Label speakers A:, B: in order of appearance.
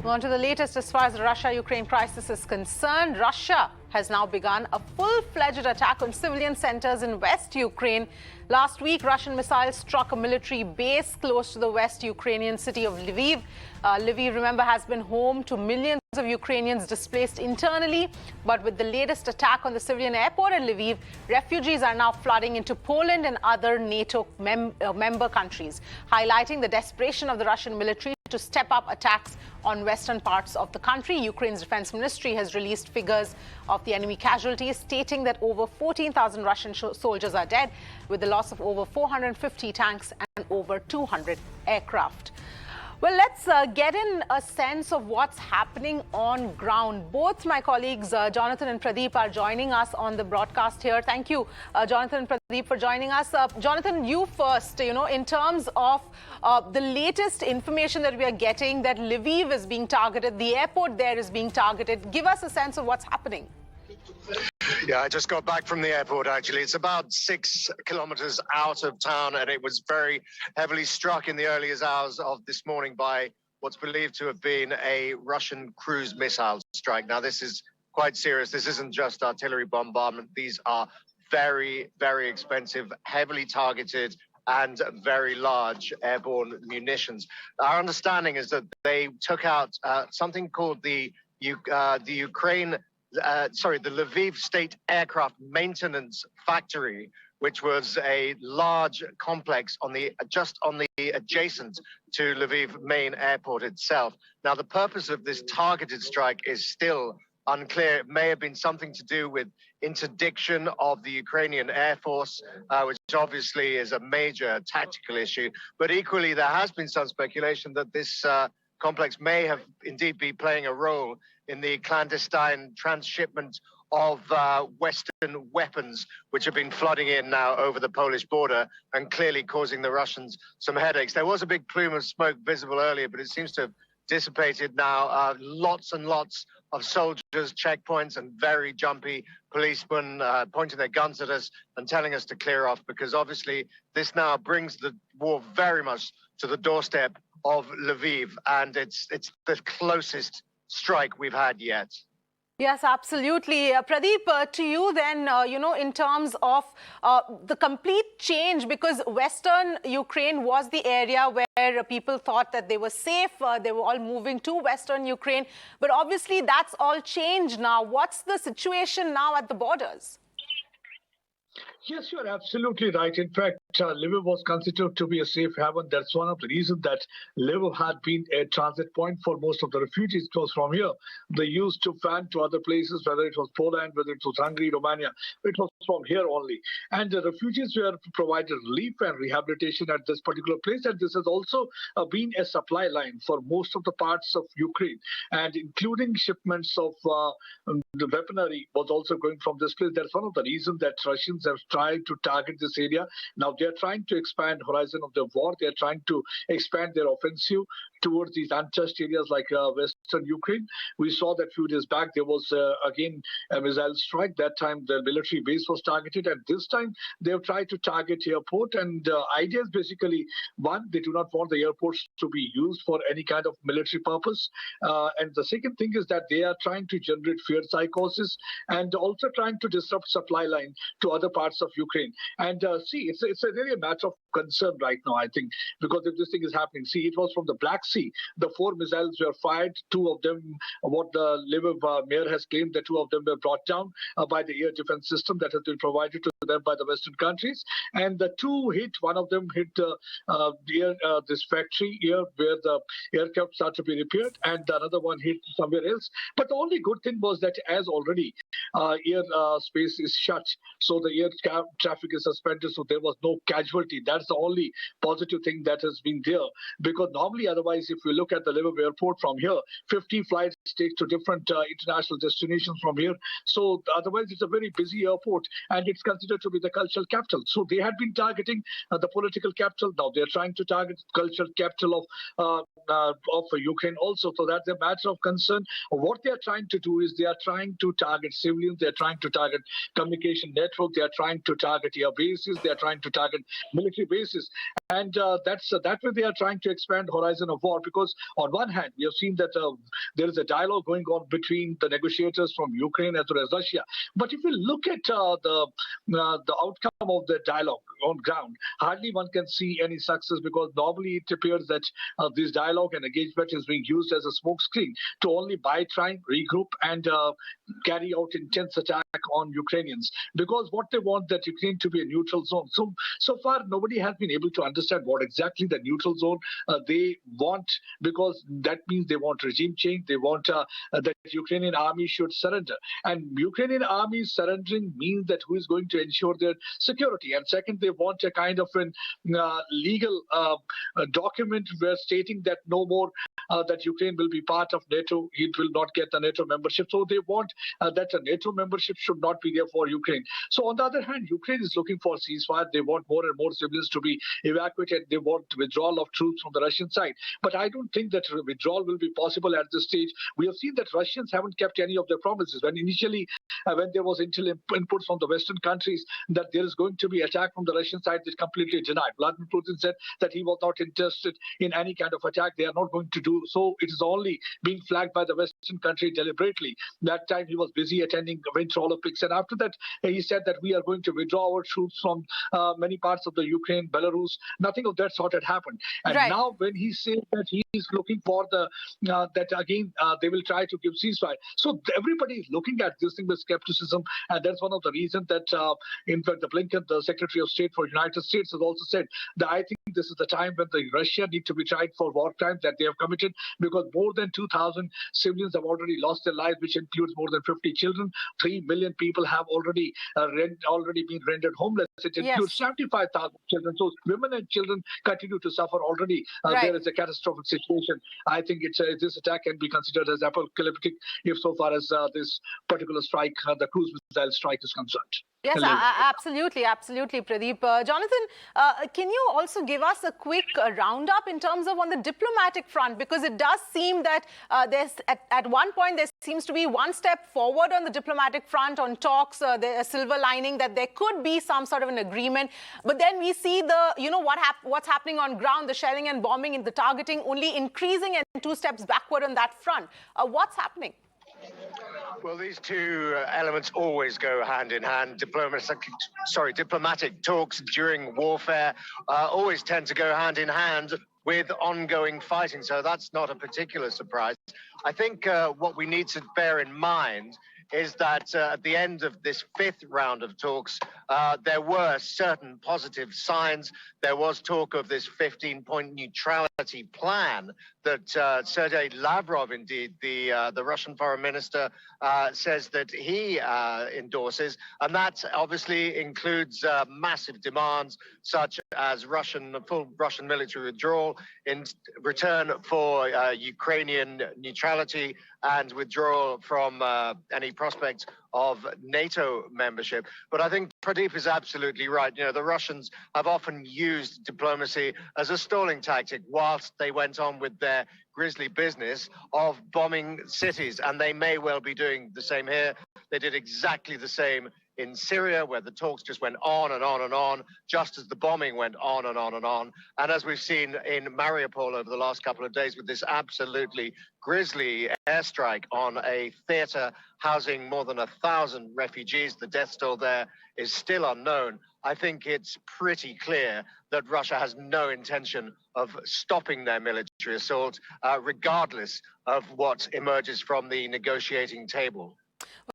A: On to the latest as far as the Russia-Ukraine crisis is concerned. Russia has now begun a full-fledged attack on civilian centers in West Ukraine. Last week, Russian missiles struck a military base close to the West Ukrainian city of Lviv. Lviv, remember, has been home to millions of Ukrainians displaced internally. But with the latest attack on the civilian airport at Lviv, refugees are now flooding into Poland and other NATO member countries, highlighting the desperation of the Russian military to step up attacks on western parts of the country. Ukraine's defense ministry has released figures of the enemy casualties, stating that over 14,000 Russian soldiers are dead, with the loss of over 450 tanks and over 200 aircraft. Well, let's get in a sense of what's happening on ground. Both my colleagues, Jonathan and Pradeep, are joining us on the broadcast here. Thank you, Jonathan and Pradeep, for joining us. Jonathan, you first, in terms of the latest information that we are getting, that Lviv is being targeted, the airport there is being targeted. Give us a sense of what's happening.
B: Yeah, I just got back from the airport, actually. It's about 6 kilometers out of town, and it was very heavily struck in the earliest hours of this morning by what's believed to have been a Russian cruise missile strike. Now, this is quite serious. This isn't just artillery bombardment. These are very, very expensive, heavily targeted and very large airborne munitions. Our understanding is that they took out something called the Ukraine the Lviv State Aircraft Maintenance Factory, which was a large complex just on the adjacent to Lviv main airport itself. Now, the purpose of this targeted strike is still unclear. It may have been something to do with interdiction of the Ukrainian Air Force, which obviously is a major tactical issue. But equally, there has been some speculation that this complex may have indeed been playing a role in the clandestine transshipment of Western weapons, which have been flooding in now over the Polish border and clearly causing the Russians some headaches. There was a big plume of smoke visible earlier, but it seems to have dissipated now. Lots and lots of soldiers, checkpoints, and very jumpy policemen pointing their guns at us and telling us to clear off, because obviously this now brings the war very much to the doorstep of Lviv, and it's the closest strike we've had yet.
A: Yes, absolutely. Pradeep, to you then, in terms of the complete change, because Western Ukraine was the area where people thought that they were safe. They were all moving to Western Ukraine. But obviously, that's all changed now. What's the situation now at the borders?
C: Yes, you're absolutely right. In fact, Liviv was considered to be a safe haven. That's one of the reasons that Liviv had been a transit point for most of the refugees. It was from here. They used to fan to other places, whether it was Poland, whether it was Hungary, Romania. It was from here only. And the refugees were provided relief and rehabilitation at this particular place. And this has also been a supply line for most of the parts of Ukraine, and including shipments of the weaponry was also going from this place. That's one of the reasons that Russians have tried to target this area. Now they're trying to expand horizon of the war. They're trying to expand their offensive towards these untouched areas like Western Ukraine. We saw that few days back there was again a missile strike. That time the military base was targeted, and this time they've tried to target airport. And idea is basically, one, they do not want the airports to be used for any kind of military purpose. And the second thing is that they are trying to generate fear psychosis and also trying to disrupt supply line to other parts of Ukraine. And it's a really a matter of concern right now, I think, because if this thing is happening, it was from the Black Sea. The 4 missiles were fired. 2 of them, what the Liviv mayor has claimed, that 2 of them were brought down by the air defense system that has been provided to them by the Western countries. And the 2 hit, one of them hit this factory here where the aircraft started to be repaired, and another one hit somewhere else. But the only good thing was that as already air space is shut, so the air traffic is suspended, so there was no casualty. That's the only positive thing that has been there, because normally otherwise if you look at the Liviv airport from here, 50 flights States to different international destinations from here. So otherwise, it's a very busy airport, and it's considered to be the cultural capital. So they had been targeting the political capital. Now they're trying to target cultural capital of Ukraine also. So that's a matter of concern. What they are trying to do is they are trying to target civilians. They are trying to target communication network. They are trying to target air bases. They are trying to target military bases, and that way they are trying to expand horizon of war. Because on one hand, we have seen that there is a dialogue going on between the negotiators from Ukraine as well as Russia. But if you look at the outcome of the dialogue on ground, hardly one can see any success, because normally it appears that this dialogue and engagement is being used as a smokescreen to only buy time, regroup, and carry out intense attack on Ukrainians, because what they want that Ukraine to be a neutral zone. So far nobody has been able to understand what exactly the neutral zone they want, because that means they want regime change. They want that Ukrainian army should surrender, and Ukrainian army surrendering means that who is going to ensure their security. And second, they want a kind of an legal document where stating that no more that Ukraine will be part of NATO. It will not get the NATO membership. So they want that a NATO membership should not be there for Ukraine. So on the other hand, Ukraine is looking for ceasefire. They want more and more civilians to be evacuated. They want withdrawal of troops from the Russian side. But I don't think that withdrawal will be possible at this stage. We have seen that Russians haven't kept any of their promises. When initially, when there was intel inputs from the Western countries that there is going to be attack from the Russian side, they completely denied. Vladimir Putin said that he was not interested in any kind of attack. They are not going to do so. It is only being flagged by the Western country deliberately. That time he was busy attending Winter Olympics, and after that he said that we are going to withdraw our troops from many parts of the Ukraine, Belarus. Nothing of that sort had happened. And
A: right.
C: now when he says that he is looking for the that again they will try to give ceasefire. So everybody is looking at this thing with skepticism, and that's one of the reasons that in fact the Blinken, the Secretary of State for United States, has also said that I think this is the time when the Russia need to be tried for war crimes that they have committed, because more than 2,000 civilians have already lost their lives, which includes more than 50 children. 3 million people have already been rendered homeless. It includes 75,000 children. So women and children continue to suffer already. There is a catastrophic situation. I think this attack can be considered as apocalyptic if so far as this particular strike, the cruise missile strike, is concerned.
A: Yes, absolutely, Pradeep. Jonathan, can you also give us a quick roundup in terms of on the diplomatic front? Because it does seem that there's at one point there seems to be one step forward on the diplomatic front on talks, the silver lining that there could be some sort of an agreement. But then we see what's happening on ground, the shelling and bombing and the targeting only increasing and 2 steps backward on that front. What's happening?
B: Well, these two elements always go hand in hand. Diplomatic talks during warfare always tend to go hand in hand with ongoing fighting. So that's not a particular surprise. I think what we need to bear in mind is that at the end of this 5th round of talks, there were certain positive signs. There was talk of this 15-point neutrality plan that Sergei Lavrov, indeed, the Russian foreign minister, says that he endorses. And that obviously includes massive demands such as full Russian military withdrawal in return for Ukrainian neutrality and withdrawal from any prospect of NATO membership. But I think Pradeep is absolutely right. You know, the Russians have often used diplomacy as a stalling tactic whilst they went on with their grisly business of bombing cities. And they may well be doing the same here. They did exactly the same in Syria, where the talks just went on and on and on, just as the bombing went on and on and on. And as we've seen in Mariupol over the last couple of days with this absolutely grisly airstrike on a theater housing more than 1,000 refugees, the death toll there is still unknown. I think it's pretty clear that Russia has no intention of stopping their military assault, regardless of what emerges from the negotiating table.